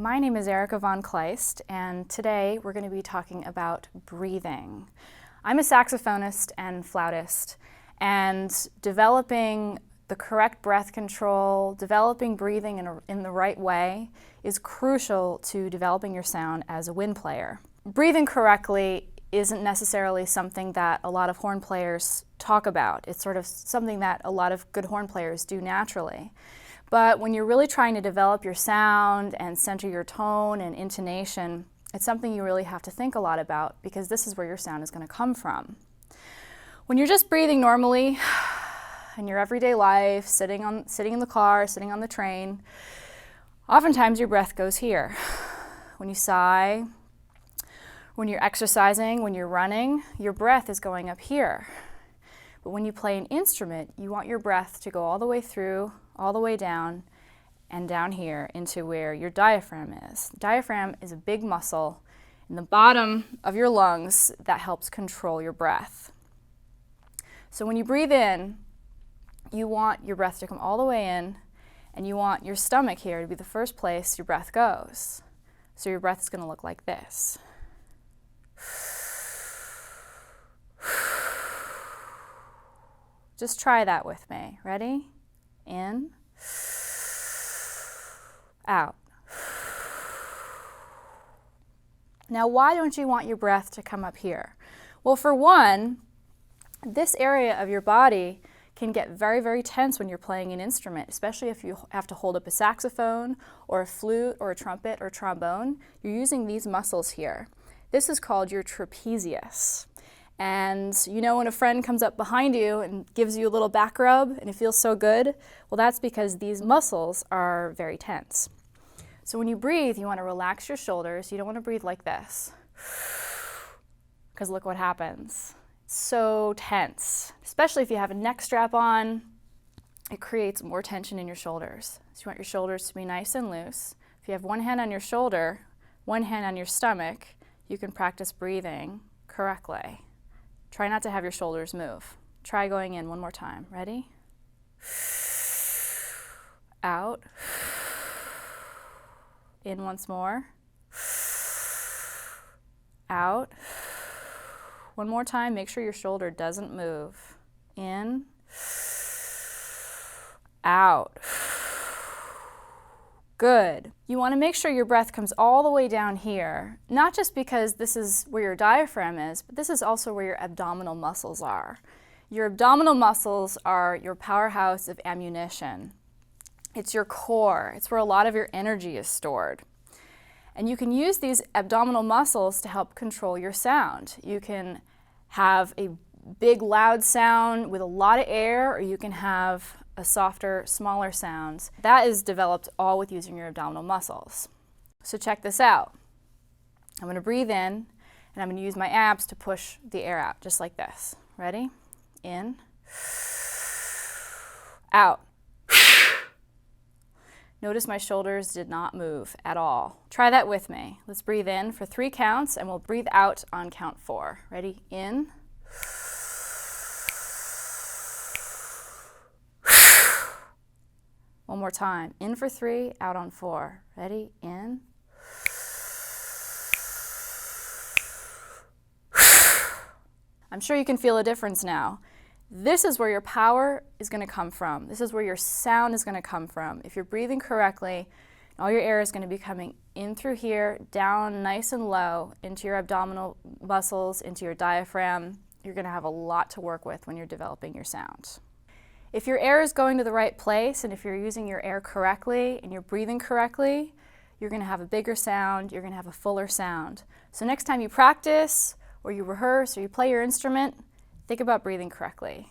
My name is Erica von Kleist, and today we're going to be talking about breathing. I'm a saxophonist and flautist, and developing the correct breath control, developing breathing in the right way is crucial to developing your sound as a wind player. Breathing correctly isn't necessarily something that a lot of horn players talk about. It's sort of something that a lot of good horn players do naturally. But when you're really trying to develop your sound and center your tone and intonation, it's something you really have to think a lot about, because this is where your sound is going to come from. When you're just breathing normally in your everyday life, sitting in the car, sitting on the train, oftentimes your breath goes here. When you sigh, when you're exercising, when you're running, your breath is going up here. But when you play an instrument, you want your breath to go all the way through, all the way down, and down here into where your diaphragm is. The diaphragm is a big muscle in the bottom of your lungs that helps control your breath. So when you breathe in, you want your breath to come all the way in, and you want your stomach here to be the first place your breath goes. So your breath is going to look like this. Just try that with me. Ready? In, out. Now, why don't you want your breath to come up here? Well, for one, this area of your body can get very, very tense when you're playing an instrument, especially if you have to hold up a saxophone or a flute or a trumpet or trombone. You're using these muscles here. This is called your trapezius. And you know when a friend comes up behind you and gives you a little back rub and it feels so good? Well, that's because these muscles are very tense. So when you breathe, you want to relax your shoulders. You don't want to breathe like this, because look what happens. It's so tense, especially if you have a neck strap on. It creates more tension in your shoulders. So you want your shoulders to be nice and loose. If you have one hand on your shoulder, one hand on your stomach, you can practice breathing correctly. Try not to have your shoulders move. Try going in one more time. Ready? Out. In once more. Out. One more time. Make sure your shoulder doesn't move. In. Out. Good. You want to make sure your breath comes all the way down here, not just because this is where your diaphragm is, but this is also where your abdominal muscles are. Your abdominal muscles are your powerhouse of ammunition. It's your core. It's where a lot of your energy is stored. And you can use these abdominal muscles to help control your sound. You can have a big, loud sound with a lot of air, or you can have a softer, smaller sound. That is developed all with using your abdominal muscles. So check this out. I'm going to breathe in, and I'm going to use my abs to push the air out, just like this. Ready? In. Out. Notice my shoulders did not move at all. Try that with me. Let's breathe in for 3 counts, and we'll breathe out on count 4. Ready? In. One more time. In for 3, out on 4. Ready? In. I'm sure you can feel a difference now. This is where your power is going to come from. This is where your sound is going to come from. If you're breathing correctly, all your air is going to be coming in through here, down nice and low, into your abdominal muscles, into your diaphragm. You're going to have a lot to work with when you're developing your sound. If your air is going to the right place, and if you're using your air correctly and you're breathing correctly, you're going to have a bigger sound, you're going to have a fuller sound. So next time you practice, or you rehearse, or you play your instrument, think about breathing correctly.